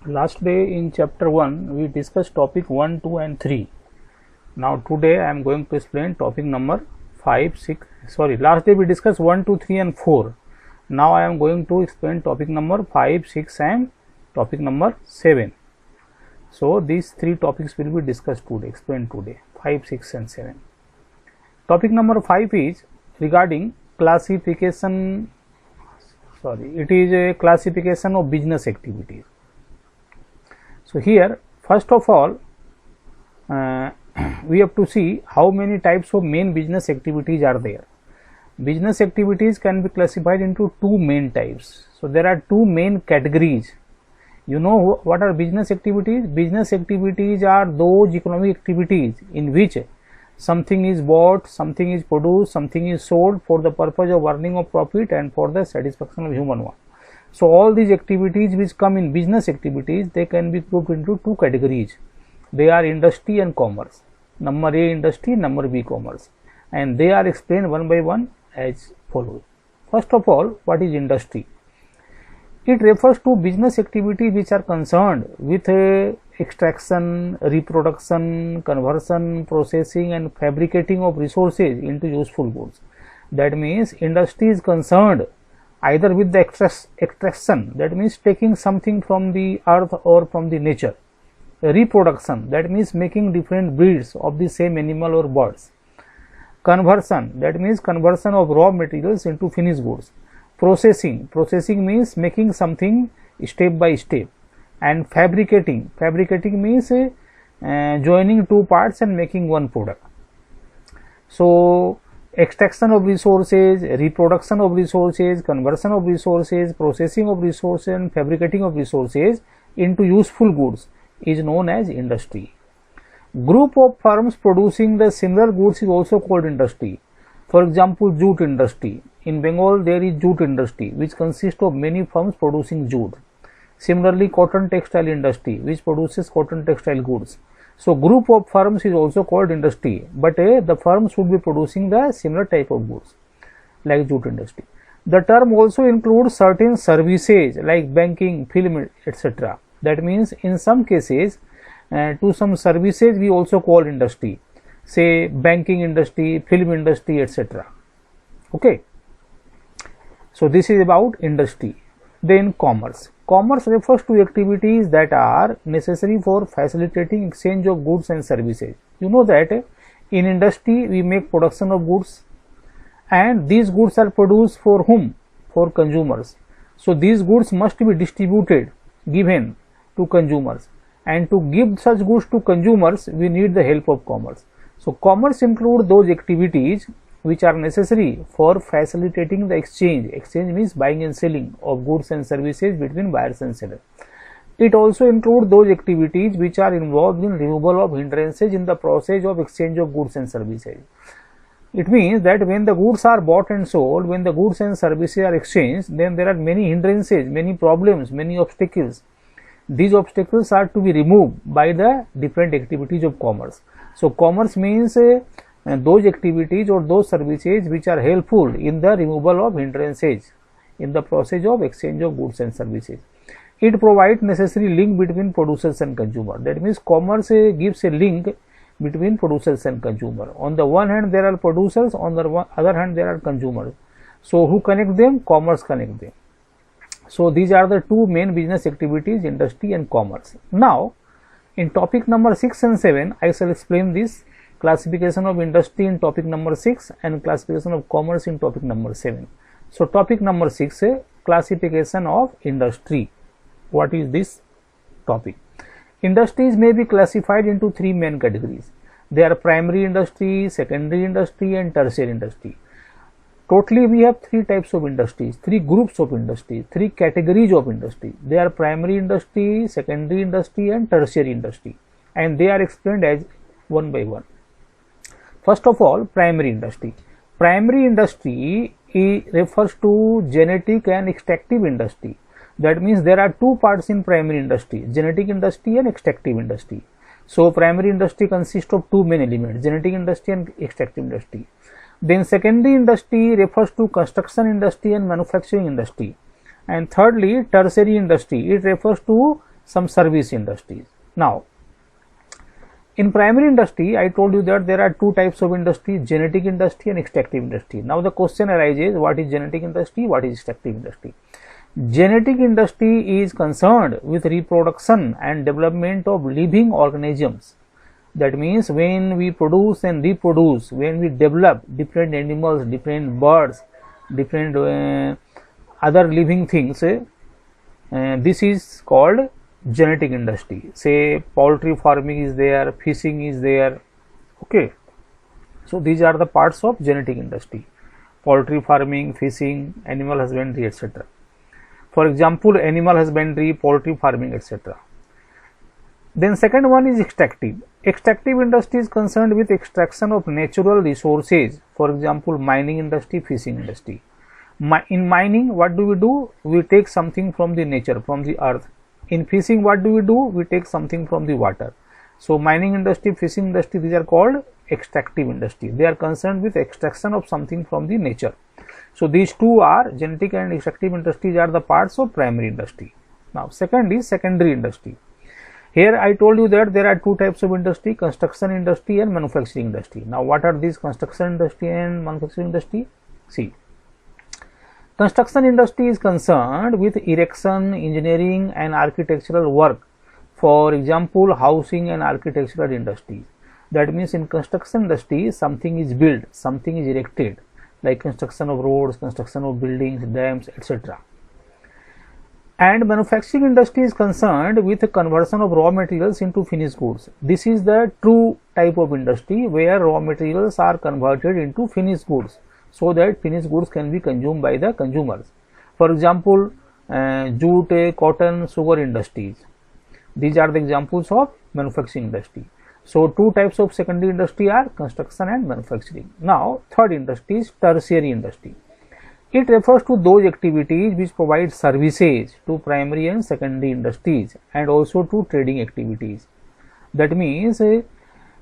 Last day in chapter 1 we discussed topic 1, 2 and 3. Now today I am going to explain topic number 5, 6. Sorry, last day we discussed 1, 2, 3 and 4. Now I am going to explain topic number 5, 6 and topic number 7. So these three topics will be discussed today, explained today, 5, 6 and 7. Topic number 5 is regarding classification. Sorry, it is a classification of business activities. So here first of all we have to see how many types of main business activities are there. Business activities can be classified into two main types. So there are two main categories. You know what are business activities? Business activities are those economic activities in which something is bought, something is produced, something is sold for the purpose of earning of profit and for the satisfaction of human want. So all these activities which come in business activities, they can be grouped into two categories. They are industry and commerce. Number A industry, number B commerce, and they are explained one by one as follows. First of all, what is industry? It refers to business activities which are concerned with extraction, reproduction, conversion, processing and fabricating of resources into useful goods. That means industry is concerned either with the extraction, that means taking something from the earth or from the nature. Reproduction, that means making different breeds of the same animal or birds. Conversion, that means conversion of raw materials into finished goods. Processing means making something step by step. And fabricating means joining two parts and making one product. So extraction of resources, reproduction of resources, conversion of resources, processing of resources and fabricating of resources into useful goods is known as industry. Group of firms producing the similar goods is also called industry. For example, jute industry. In Bengal there is jute industry which consists of many firms producing jute. Similarly, cotton textile industry which produces cotton textile goods. So group of firms is also called industry, but the firms should be producing the similar type of goods like jute industry. The term also includes certain services like banking, film, etc. That means in some cases to some services we also call industry, say banking industry, film industry, etc. Okay. So this is about industry. Then commerce. Commerce refers to activities that are necessary for facilitating exchange of goods and services. You know that in industry we make production of goods and these goods are produced for whom? For consumers. So these goods must be distributed, given to consumers, and to give such goods to consumers we need the help of commerce. So commerce includes those activities which are necessary for facilitating the exchange. Exchange means buying and selling of goods and services between buyers and sellers. It also includes those activities which are involved in removal of hindrances in the process of exchange of goods and services. It means that when the goods are bought and sold, when the goods and services are exchanged, then there are many hindrances, many problems, many obstacles. These obstacles are to be removed by the different activities of commerce. So commerce means those activities or those services which are helpful in the removal of hindrances in the process of exchange of goods and services. It provides necessary link between producers and consumer. That means commerce gives a link between producers and consumer. On the one hand there are producers, on the other hand there are consumers. So who connect them? Commerce connect them. So these are the two main business activities, industry and commerce. Now in topic number 6 and 7 I shall explain this classification of industry in topic number 6 and classification of commerce in topic number 7. So topic number 6, classification of industry. What is this topic? Industries may be classified into three main categories. They are primary industry, secondary industry and tertiary industry. Totally we have three types of industries, three groups of industry, three categories of industry. They are primary industry, secondary industry and tertiary industry, and they are explained as one by one. First of all, primary industry. Primary industry refers to genetic and extractive industry. That means there are two parts in primary industry, genetic industry and extractive industry. So primary industry consists of two main elements, genetic industry and extractive industry. Then secondary industry refers to construction industry and manufacturing industry. And thirdly, tertiary industry, it refers to some service industries. Now, in primary industry, I told you that there are two types of industry, genetic industry and extractive industry. Now, the question arises, what is genetic industry, what is extractive industry? Genetic industry is concerned with reproduction and development of living organisms. That means when we produce and reproduce, when we develop different animals, different birds, different other living things, this is called genetic industry. Say poultry farming is there, fishing is there, okay. So these are the parts of genetic industry: poultry farming, fishing, animal husbandry, etc. For example, animal husbandry, poultry farming, etc. Then second one is extractive. Extractive industry is concerned with extraction of natural resources. For example, mining industry, fishing industry. In mining, what do? We take something from the nature, from the earth. In fishing, what do? We take something from the water. So mining industry, fishing industry, these are called extractive industry. They are concerned with extraction of something from the nature. So these two are, genetic and extractive industries are the parts of primary industry. Now second is secondary industry. Here I told you that there are two types of industry: construction industry and manufacturing industry. Now what are these construction industry and manufacturing industry? See, construction industry is concerned with erection, engineering and architectural work. For example, housing and architectural industry. That means in construction industry, something is built, something is erected, like construction of roads, construction of buildings, dams, etc. And manufacturing industry is concerned with the conversion of raw materials into finished goods. This is the true type of industry where raw materials are converted into finished goods, so that finished goods can be consumed by the consumers. For example, jute, cotton, sugar industries. These are the examples of manufacturing industry. So two types of secondary industry are construction and manufacturing. Now third industry is tertiary industry. It refers to those activities which provide services to primary and secondary industries and also to trading activities. That means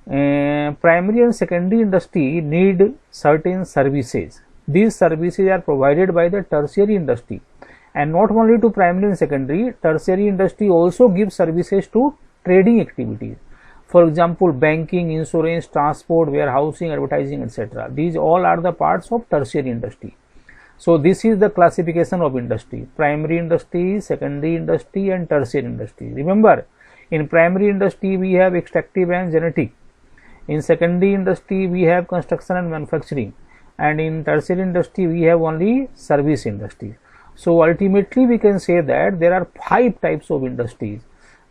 primary and secondary industry need certain services. These services are provided by the tertiary industry, and not only to primary and secondary, tertiary industry also gives services to trading activities. For example, banking, insurance, transport, warehousing, advertising, etc. These all are the parts of tertiary industry. So this is the classification of industry: primary industry, secondary industry and tertiary industry. Remember, in primary industry we have extractive and genetic. In secondary industry we have construction and manufacturing, and in tertiary industry we have only service industry. So ultimately we can say that there are 5 types of industries: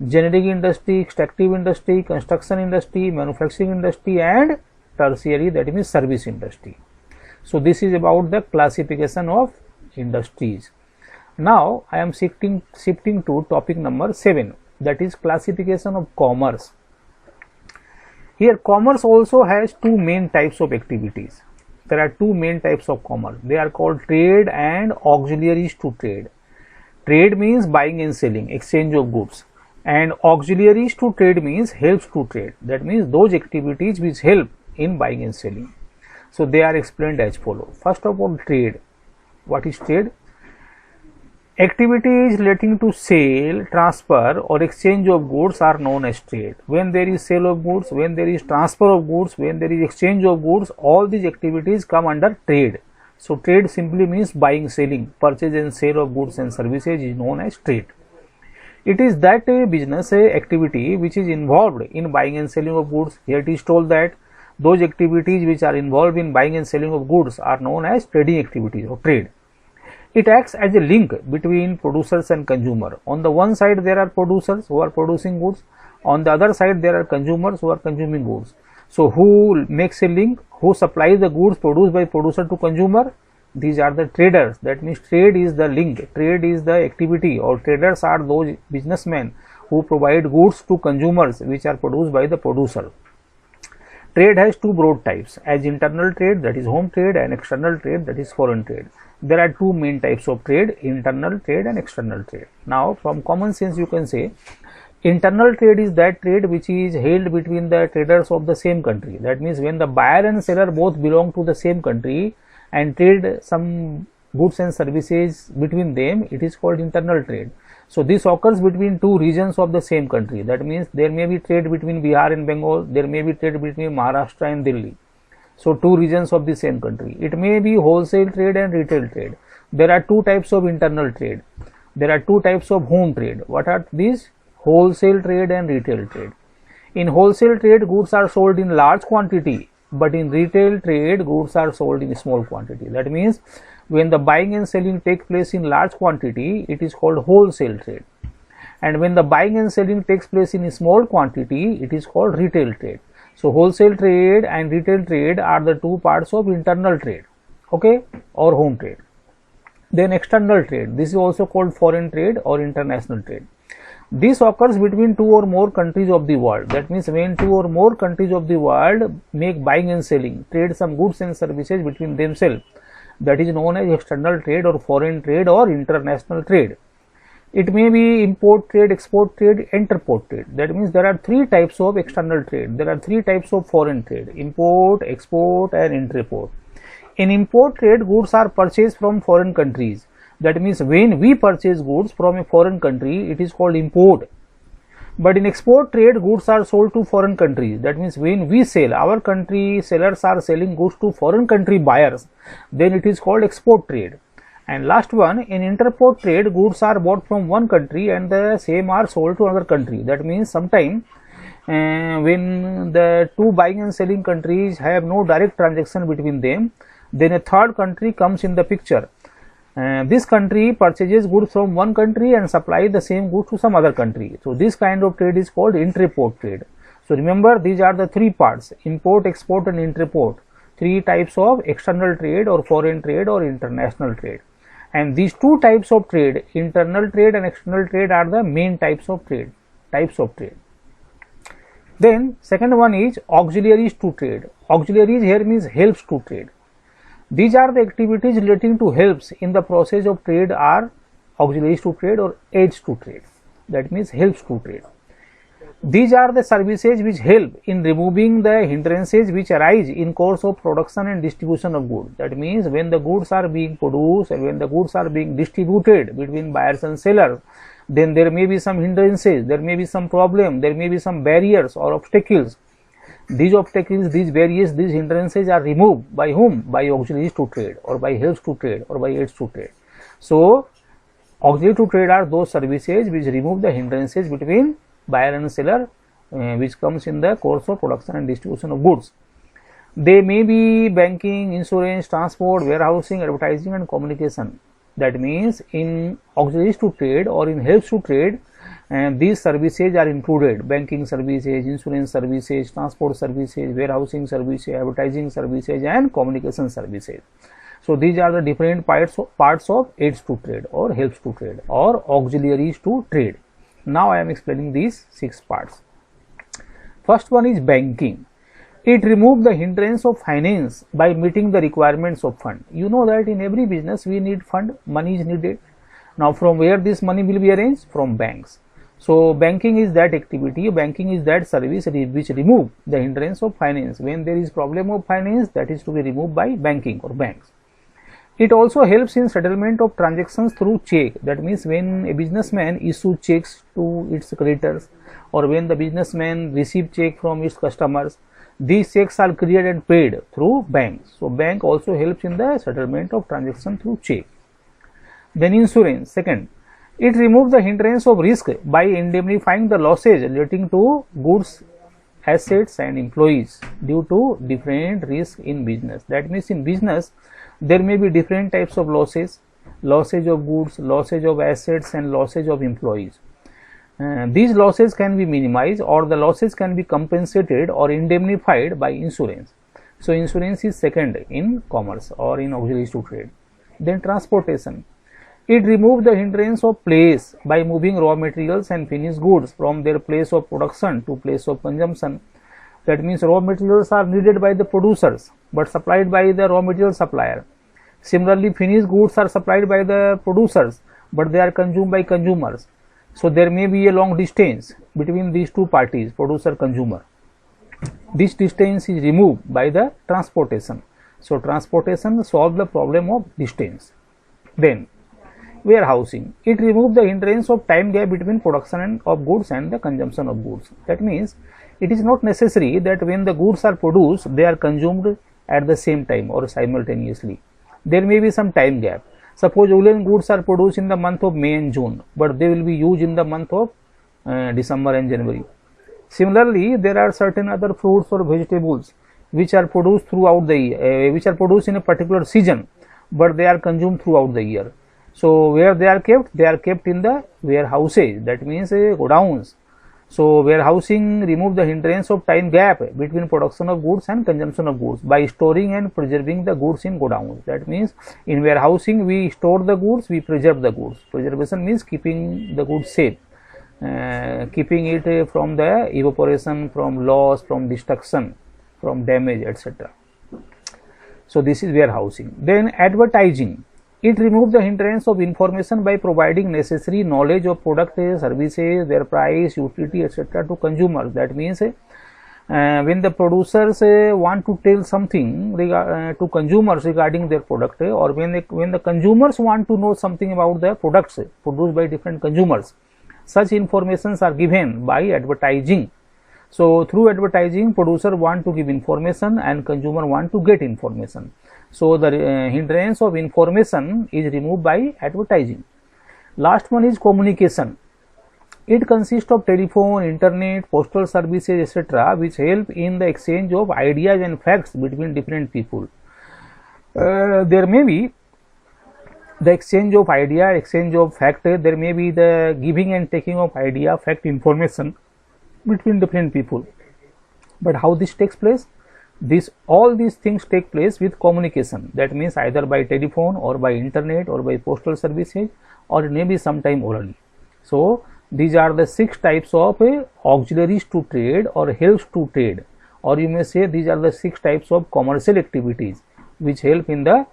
genetic industry, extractive industry, construction industry, manufacturing industry and tertiary, that means service industry. So this is about the classification of industries. Now I am shifting to topic number 7, that is classification of commerce. Here commerce also has 2 main types of activities. There are 2 main types of commerce. They are called trade and auxiliaries to trade. Trade means buying and selling, exchange of goods, and auxiliaries to trade means helps to trade. That means those activities which help in buying and selling. So they are explained as follow. First of all, trade. What is trade? Activities relating to sale, transfer or exchange of goods are known as trade. When there is sale of goods, when there is transfer of goods, when there is exchange of goods, all these activities come under trade. So trade simply means buying, selling, purchase and sale of goods and services is known as trade. It is that business activity which is involved in buying and selling of goods. Here it is told that those activities which are involved in buying and selling of goods are known as trading activities or trade. It acts as a link between producers and consumer. On the one side there are producers who are producing goods, on the other side there are consumers who are consuming goods. So who makes a link? Who supplies the goods produced by producer to consumer? These are the traders. That means trade is the link, trade is the activity, or traders are those businessmen who provide goods to consumers which are produced by the producer. Trade has 2 broad types, as internal trade, that is home trade, and external trade, that is foreign trade. There are 2 main types of trade: internal trade and external trade. Now from common sense you can say internal trade is that trade which is held between the traders of the same country. That means when the buyer and seller both belong to the same country and trade some goods and services between them, it is called internal trade. So this occurs between two regions of the same country. That means there may be trade between Bihar and Bengal, there may be trade between Maharashtra and Delhi. So two regions of the same country. It may be wholesale trade and retail trade. There are two types of internal trade. There are two types of home trade. What are these? Wholesale trade and retail trade. In wholesale trade, goods are sold in large quantity, but in retail trade, goods are sold in small quantity. That means when the buying and selling take place in large quantity, it is called wholesale trade. And when the buying and selling takes place in small quantity, it is called retail trade. So wholesale trade and retail trade are the two parts of internal trade, okay, or home trade. Then external trade, this is also called foreign trade or international trade. This occurs between two or more countries of the world. That means when two or more countries of the world make buying and selling, trade some goods and services between themselves, that is known as external trade or foreign trade or international trade. It may be import trade, export trade, interport trade. That means there are three types of external trade. There are three types of foreign trade: import, export and interport. In import trade, goods are purchased from foreign countries. That means when we purchase goods from a foreign country, it is called import. But in export trade, goods are sold to foreign countries. That means when we sell, our country sellers are selling goods to foreign country buyers, then it is called export trade. And last one, in interport trade, goods are bought from one country and the same are sold to another country. That means sometime when the two buying and selling countries have no direct transaction between them, then a third country comes in the picture. This country purchases goods from one country and supplies the same goods to some other country. So this kind of trade is called interport trade. So remember, these are the three parts: import, export and interport. Three types of external trade or foreign trade or international trade. And these two types of trade, internal trade and external trade, are the main types of trade. Then second one is auxiliaries to trade. Auxiliaries here means helps to trade. These are the activities relating to helps in the process of trade are auxiliaries to trade or aids to trade. That means helps to trade. These are the services which help in removing the hindrances which arise in course of production and distribution of goods. That means when the goods are being produced and when the goods are being distributed between buyers and sellers, then there may be some hindrances, there may be some problem, there may be some barriers or obstacles. These obstacles, these barriers, these hindrances are removed by whom? By auxiliaries to trade or by helps to trade or by aids to trade. So auxiliary to trade are those services which remove the hindrances between buyer and seller which comes in the course of production and distribution of goods. They may be banking, insurance, transport, warehousing, advertising and communication. That means in auxiliaries to trade or in helps to trade, and these services are included: banking services, insurance services, transport services, warehousing services, advertising services and communication services. So these are the different parts of aids to trade or helps to trade or auxiliaries to trade. Now I am explaining these 6 parts. First one is banking. It removes the hindrance of finance by meeting the requirements of fund. You know that in every business we need fund, money is needed. Now from where this money will be arranged? From banks. So banking is that activity, banking is that service which remove the hindrance of finance. When there is problem of finance, that is to be removed by banking or banks. It also helps in settlement of transactions through check. That means when a businessman issues checks to its creditors or when the businessman receives check from its customers, these checks are cleared and paid through banks. So bank also helps in the settlement of transaction through check. Then insurance. Second, it removes the hindrance of risk by indemnifying the losses relating to goods, assets and employees due to different risks in business. That means in business there may be different types of losses: losses of goods, losses of assets and losses of employees. These losses can be minimized or the losses can be compensated or indemnified by insurance. So insurance is second in commerce or in auxiliaries to trade. Then transportation. It removes the hindrance of place by moving raw materials and finished goods from their place of production to place of consumption. That means raw materials are needed by the producers but supplied by the raw material supplier. Similarly, finished goods are supplied by the producers but they are consumed by consumers. So there may be a long distance between these two parties, producer consumer. This distance is removed by the transportation. So transportation solves the problem of distance. Then warehousing. It removes the hindrance of time gap between production of goods and the consumption of goods. That means it is not necessary that when the goods are produced, they are consumed at the same time or simultaneously. There may be some time gap. Suppose woolen goods are produced in the month of May and June, but they will be used in the month of December and January. Similarly, there are certain other fruits or vegetables which are produced throughout the year, which are produced in a particular season, but they are consumed throughout the year. So where they are kept? They are kept in the warehouses, that means godowns. So warehousing remove the hindrance of time gap between production of goods and consumption of goods by storing and preserving the goods in godowns. That means in warehousing we store the goods, we preserve the goods. Preservation means keeping the goods safe, keeping it from the evaporation, from loss, from destruction, from damage, etc. So this is warehousing. Then advertising. It removes the hindrance of information by providing necessary knowledge of products, services, their price, utility, etc. to consumers. That means when the producers want to tell something to consumers regarding their product, or when the consumers want to know something about the products produced by different consumers, such informations are given by advertising. So through advertising, producer want to give information and consumer want to get information. So the hindrance of information is removed by advertising. Last one is communication. It consists of telephone, internet, postal services, etc., which help in the exchange of ideas and facts between different people. There may be the exchange of idea, exchange of fact. There may be the giving and taking of idea, fact, information between different people. But how this takes place? All these things take place with communication. That means either by telephone or by internet or by postal services, or maybe sometime orally. So these are the 6 types of auxiliaries to trade or helps to trade, or you may say these are the 6 types of commercial activities which help in the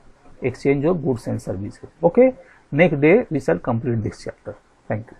exchange of goods and services. Okay, next day we shall complete this chapter. Thank you.